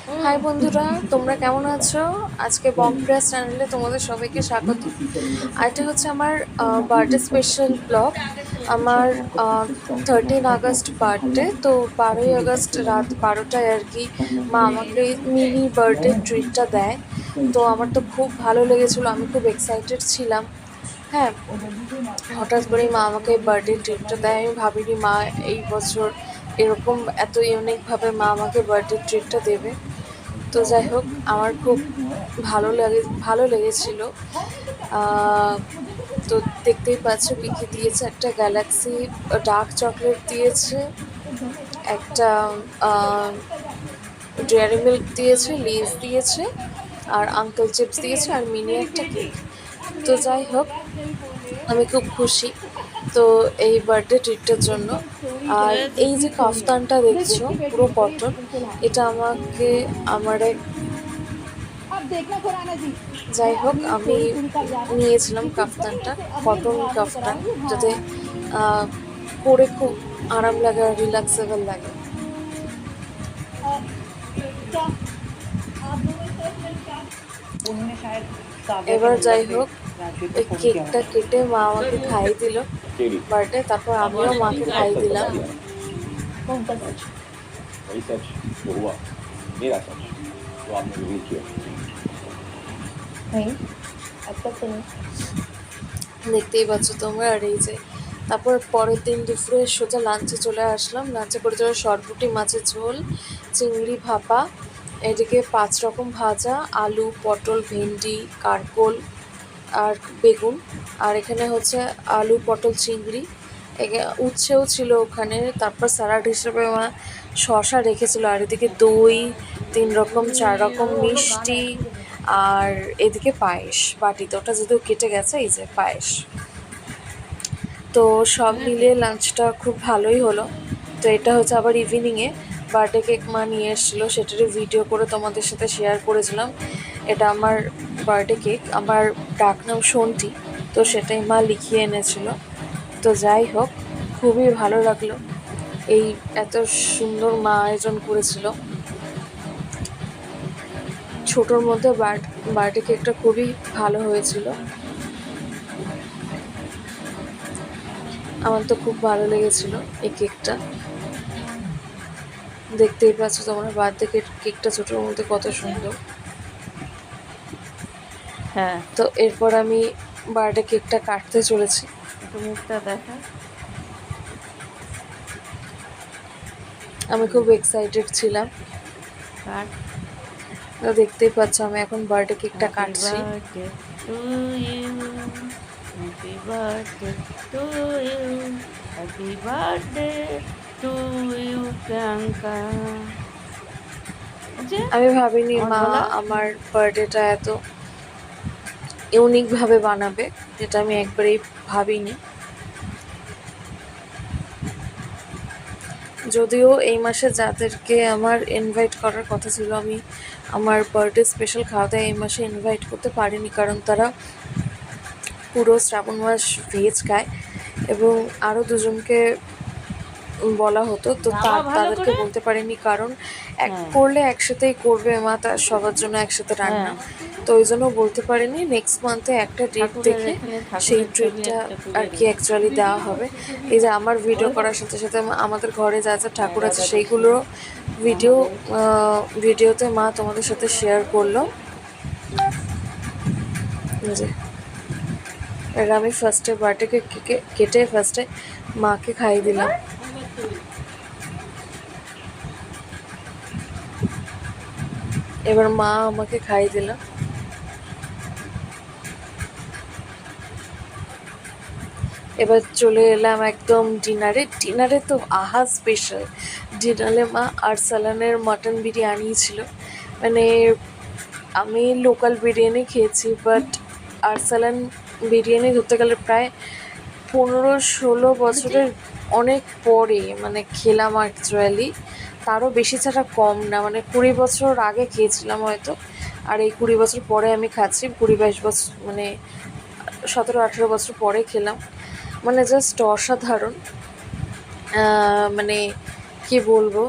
High বন্ধুরা, তোমরা কেমন আছো? আজকে বং প্রেস চ্যানেলে তোমাদের সবাইকে স্বাগত। আর এটা হচ্ছে আমার বার্থডে স্পেশাল ব্লগ। আমার 13 আগস্ট বার্থডে, তো 12ই আগস্ট রাত 12টায় আর কি মা আমাকে মিনি বার্থডে ট্রিটটা দেয়। তো আমার তো খুব ভালো লেগেছিলো, আমি খুব এক্সাইটেড ছিলাম। হ্যাঁ, হঠাৎ করেই মা আমাকে বার্থডে ট্রিটটা দেয়। আমি ভাবিনি মা এই বছর এরকম এত ইউনিকভাবে মা আমাকে বার্থডে ট্রিটটা দেবে। তো যাই হোক, আমার খুব ভালো লেগেছিল। তো দেখতেই পাচ্ছ কী কী দিয়েছে। একটা গ্যালাক্সি ডার্ক চকলেট দিয়েছে, একটা ডেয়ারি মিল্ক দিয়েছে, লেজ দিয়েছে, আর আঙ্কেল চিপস দিয়েছে, আর মিনি একটা কেক। তো যাই হোক, আমি খুব খুশি তো এই বার্থডে ট্রিটটার জন্য। আর এই যে কাফতানটা দেখছো পুরো কটন, এটা আমাকে আমার এক যাই হোক আমি নিয়েছিলাম কাফতানটা, কটন কাফতান, যাতে পরে খুব আরাম লাগে আর রিল্যাক্সেবল লাগে। এবার যাই হোক, ওই কেকটা কেটে মা আমাকে খাইয়ে দিল বার্থডে, তারপর আমিও মাকে খাইয়ে দিলাম। वही सच जो हुआ, मेरा सच जो आपने रिवील किया। नहीं अब तक तो नहीं। দেখতেই পাচ্ছ তোমরা। আর এই যে তারপর পরের দিন দুপুরে সোজা লাঞ্চে চলে আসলাম। লাঞ্চে করে চলে সরপুঁটি মাছের ঝোল, চিংড়ি ভাপা, এদিকে 5 রকম ভাজা, আলু, পটল, ভেন্ডি, কারকোল আর বেগুন। আর এখানে হচ্ছে আলু, পটল, চিংড়ি, উচ্ছেও ছিল ওখানে। তারপর স্যালাড হিসেবে মা শশা রেখেছিল। আর এদিকে দই, 3 রকম 4 রকম মিষ্টি, আর এদিকে পায়েস বাটিতে, ওটা যদিও কেটে গেছে। এই যে পায়েস। তো সব মিলিয়ে লাঞ্চটা খুব ভালোই হলো। তো এটা হচ্ছে আবার ইভিনিংয়ে বার্থডে কেক মা নিয়ে এসেছিলো, সেটারই ভিডিও করে তোমাদের সাথে শেয়ার করেছিলাম। এটা আমার বার্থডে কেক, আমার ডাকনাম সন্টি, তো সেটাই মা লিখিয়ে এনেছিল। তো যাই হোক, খুবই ভালো লাগলো, এই এত সুন্দর মা আয়োজন করেছিল। ছোটোর মধ্যে বার্থডে কেকটা খুবই ভালো হয়েছিল, আমার তো খুব ভালো লেগেছিল এই কেকটা। দেখতেই পাচ্ছ তোমরা বার্থডে কেকটা ছোটোর মধ্যে কত সুন্দর। হ্যাঁ, তো এরপর আমি বার্থডে কেকটা কাটতে চলেছি। মুখটা দেখা। আমি খুব এক্সাইটেড ছিলাম। তো দেখতেই পাচ্ছ আমি এখন বার্থডে কেকটা কাটছি। আমি ভাবিনি মা আমার বার্থডেটা এত ইউনিকভাবে বানাবে, যেটা আমি একবারেই ভাবিনি। যদিও এই মাসে যাদেরকে আমার ইনভাইট করার কথা ছিল, আমি আমার বার্থডে স্পেশাল খাওয়া দাওয়া এই মাসে ইনভাইট করতে পারিনি, কারণ তারা পুরো শ্রাবণ মাস ভেজ খায়। এবং আরও দুজনকে বলা হতো, তো তাদেরকে বলতে পারিনি, কারণ করলে একসাথেই করবে মা, তার সবার জন্য একসাথে রান্না। তো ওই জন্য বলতে পারিনি। নেক্সট মান্থে একটা ডেট দেখে সেই ট্রিটটা আর কি অ্যাকচুয়ালি দেওয়া হবে। এই যে আমার ভিডিও করার সাথে সাথে আমাদের ঘরে যা যা ঠাকুর আছে সেইগুলোর ভিডিওতে মা তোমাদের সাথে শেয়ার করলো। যে এটা আমি ফার্স্টে বার্থডে কেটে ফার্স্টে মাকে খাইয়ে দিলাম। এবার মা আমাকে খাইয়ে দিল। এবার চলে এলাম একদম ডিনারে তো আহা স্পেশাল ডিনারে মা আরসালানের মাটন বিরিয়ানি ছিল। মানে আমি লোকাল বিরিয়ানি খেয়েছি, বাট আরসালান বিরিয়ানি ধরতে গেলে প্রায় 15-16 বছরের অনেক পরে মানে খেলাম অ্যাকচুয়ালি। তারও বেশি ছাড়া কম না, মানে 20 বছর আগে খেয়েছিলাম হয়তো। আর এই 20 বছর পরে আমি খাচ্ছি, 20-22 বছর মানে 17-18 বছর পরে খেলাম। মানে জাস্ট অসাধারণ, মানে কি বলবো।